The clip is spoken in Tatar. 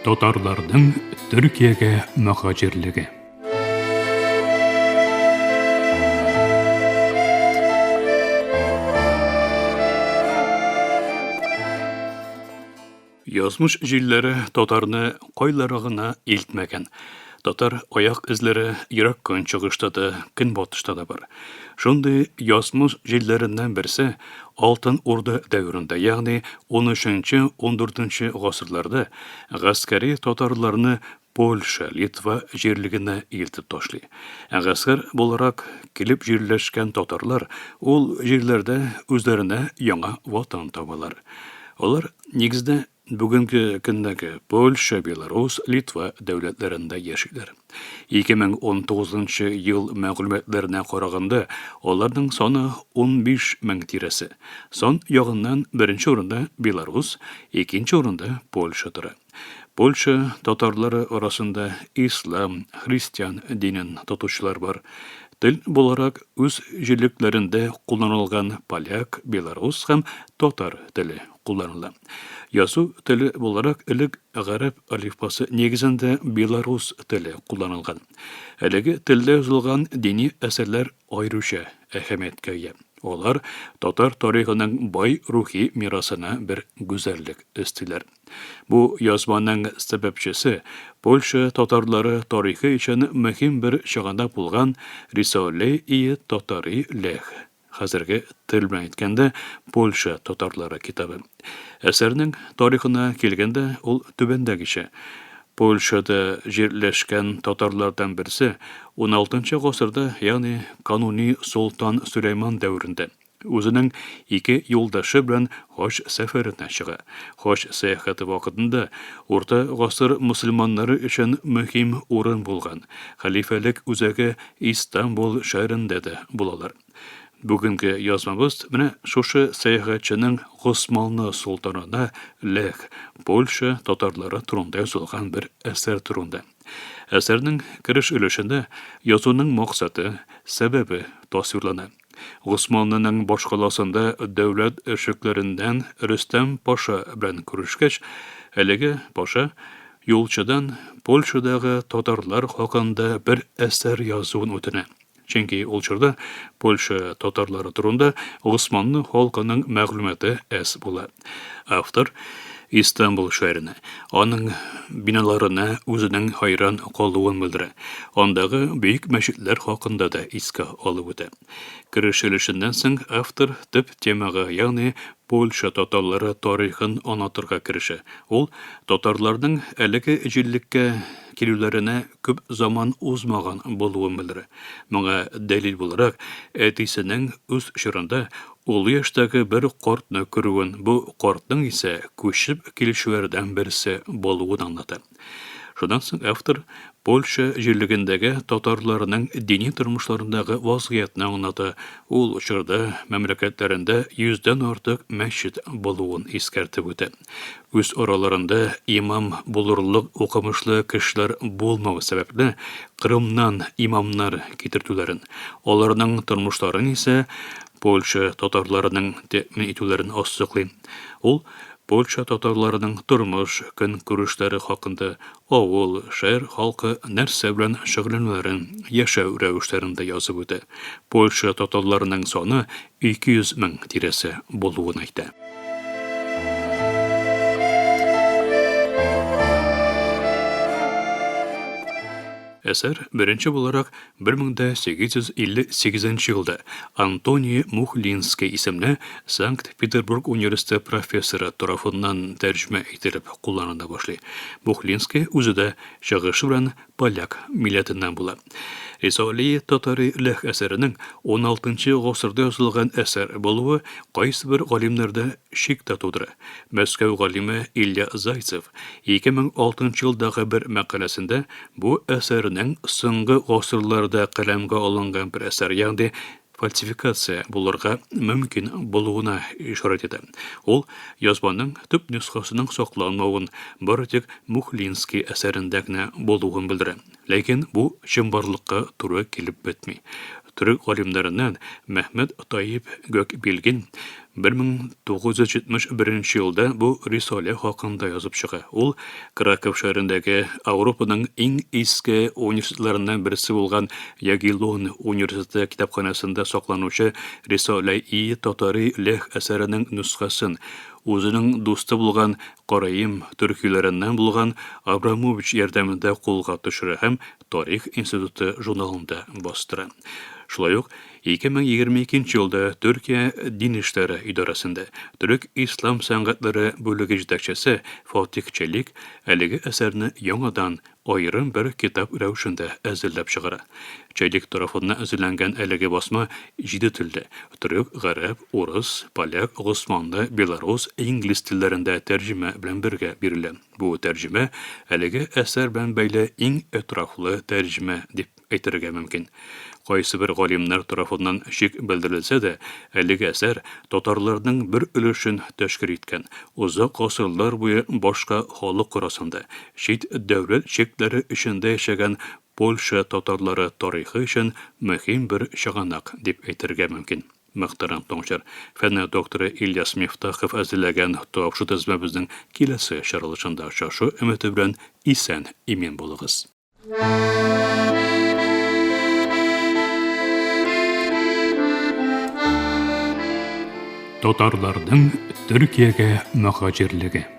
Татарлардың Төркиягә мөхаҗирлеге. Язмыш җилләре татарны кайларыгына илтмәгән. Татар аяк эзләре ерак көнчыгышта да, көнбатышта да бар. Шундый язмыш җилләреннән берсе Алтын Урда дәврендә, ягъни 13-14 гасырларда гаскәри татарларны Польша, Литва җирлегенә илтеп ташлый. Гаскәр буларак килеп җирләшкән татарлар ул җирләрдә үзләренә яңа ватан табалар. Алар нигездә бүгенге көндәге Польша, Беларусь, Литва дәүләтләрендә яшиләр. 2019 ел мәгълүматларына караганда, аларның саны 15 мең тирәсе. Сан ягыннан беренче урында Беларусь, икенче урында Польша тора. Польша татарлары арасында ислам, христиан динен тотучылар бар. Тел буларак үз җирлекләрендә кулланылган поляк, белорус һәм татар теле кулланыла. Язу теле буларак элек гарәп алифбасы нигезендә белорус теле кулланылган. Әлеге телдә язылган дини әсәрләр аеруча әһәмияткә ия. Олар татар тарихының бай рухи мирасына бер гүзәллек өстиләр. Бу язманың сәбәпчесе Польша татарлары тарихы өчен мөһим бер чыганда булган Рисале-и Татари Лех. Хәзерге тел белән әйткәндә Польша татарлары китабы. Әсәрнең тарихына килгәндә ул түбәндәгечә. Польшада җирләшкән татарлардан берсе 16 гасырда, ягъни кануни Султан Сөләйман дәврендә үзенең ике юлдашы белән хаҗ сәфәренә чыга. Хаҗ сәяхәте вакытында урта гасыр мөселманнары өчен мөһим урын булган. Халифәлек үзәге Истанбул шәһәрендә дә булалар. Бүгенге язмабыз менә шушы сәяхәтченең Госманлы султанына Лех, Польша татарлары турында язылган бер әсәр турында. Әсәрнең кереш өлешендә язуның максаты, сәбәбе тасвирлана. Госманлының башкаласында дәүләт эшлекләреннән Рөстәм паша белән күрешкәч, әлеге паша юлчыдан Польшадагы татарлар хакында бер әсәр язуын үтенә. Чөнки ул чорда Польша татарлары турында Госманлы халкының мәгълүматы әз була. Автор Истанбул шәһәренә, аның биналарына үзенең хайран калуын белдерә. Андагы бөек мәчетләр хакында да искә алып үтә. Керешелешеннән соң автор төп темага, ягъни Польша татарлары тарихын аңлатырга керешә. Ул татарларның әлеге җиллеккә килүләренә күп заман узмаган булуын белдерә. Моңа дәлил буларак, әтисенең үз чорында ул яшьтәге бер картны күрүен, бу картның исә күчеп килүчеләрдән берсе булуын аңлата. Шуннан соң автор Польша җирлегендәге татарларның дини тормышларындагы вазгыятны аңлата. Ул чорда мәмләкәтләрендә 100дән артык мәчет булуын искәртеп үтә. Үз араларында имам булырлык укымышлы кешеләр булмау сәбәпле Кырымнан имамнар китертүләрен, аларның тормышларын исә Польша татарларының тәэмин итүләрен ассыклый. Ул Польша татарларының тормыш, көн күрешләре хакында, авыл, шәһәр халкы нәрсә белән шөгыльләнүләрен, яшәү рәвешләрендә язып үтә. Польша татарларының саны 200 мең тирәсе булуын әйтә. Әсәр беренче буларак 1858 елда Антоний Мухлинский исемле Санкт-Петербург университеты профессоры тарафыннан тәрҗемә ителеп кулланыла башлый. Мухлинский үзе дә чыгышы белән поляк милләтеннән була. Рисале Татари Лех әсәренең 16 гасырда язылган әсәр булуы кайсы бер галимнәрдә шик тә тудыра. Мәскәү галиме Илья Зайцев 2006 елдагы бер мәкаләсендә бу әсәрнең соңгы гасырларда каләмгә алынган бер әсәр, ягъни фальсификация булырга мөмкин булуына ишарат итә. Ул язманың төп нөсхәсенең сакланмавын, бары тик Мухлинский әсәрендә генә булуын белдерә. Ләкин бу чынбарлыкка туры килеп бетми. Түрек галимнәреннән Мәхмәт Таип Гөкбилгин 1971 yılda bu risale hakkında yazıp çıkı. Ol, Krakow şehrindeki Avrupa'nın en eski üniversitelerinden birisi olgan Yagellon Üniversitesi kitapxanasında saklanışı Risale-i Totari Leh eserinin nüshasın o'zining do'sti bo'lgan Qorayim türkülerinden bulgan Abramovich yordamida qo'lga tushirib ham Tarix instituti jurnalida bostira. Шулай ук 2022 yılda Türkiye Din İşleri İdarasında Türk İslam Sәнгатьләре bölügi җитәкчесе Fatih Çelik әлеге әсәрне яңадан ayrım bir kitap rәвешендә әзерләп чыгара. Çelik тарафыннан әзерләнгән әлеге басма 7 телдә Türk, Гарәп, Урыс, Поляк, Госманлы, Белорус, инглиз телләрендә тәрҗемә белән бергә бирелә. Бу тәрҗемә әлеге әсәр белән бәйле иң әтрафлы тәрҗемә дип әйтергә мөмкин. Кайсы bir галимнәр тарафыннан шик белдерелсә дә, әлеге әсәр татарларның бер өлешен тәшкил иткән. Узак гасырлар буе башка халык арасында чит дәүләт чикләре эчендә яшәгән Польша татарлары тарихы өчен мөһим бер чыганак дип әйтергә мөмкин. Мөхтәрәм тыңчылар, фән докторы Ильяс Мифтахов әзерләгән тапшы тезмәбезнең киләсе чаралышында шашу өмете белән исән имин булыгыз. Татарларның Төркиягә мөхаҗирлеге.